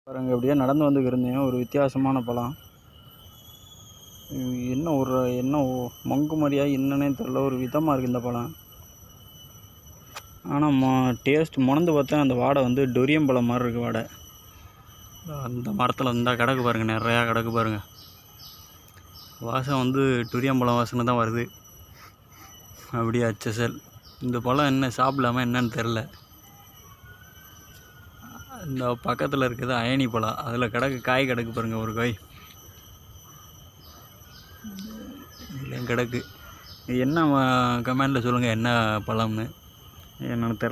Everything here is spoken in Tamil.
பாருங்க அப்படியே நடந்து வந்துக்கிருந்தேன். ஒரு வித்தியாசமான பழம். என்ன மங்கு மாதிரியா என்னன்னே தெரில. ஒரு விதமாக இருக்குது இந்த பழம். ஆனால் டேஸ்ட் முணந்து பார்த்தா அந்த வாடை வந்து டொரியம் பழம் மாதிரி இருக்குது வாடை. அந்த மரத்தில் இருந்தால் கிடக்கு பாருங்கள், நிறையா கிடக்கு பாருங்கள். வாசம் வந்து டொரியம் பழம் வாசனை தான் வருது. அப்படியே அச்சசல். இந்த பழம் என்ன சாப்பிடலாமா என்னன்னு தெரில. இந்த பக்கத்தில் இருக்கிறது அயனி பழம். அதில் காய் கிடக்கு பாருங்கள், ஒரு காய் இதுலேயும் கிடக்கு. என்ன கமெண்டில் சொல்லுங்கள் என்ன பழம்னு, என்னன்னு தெரில.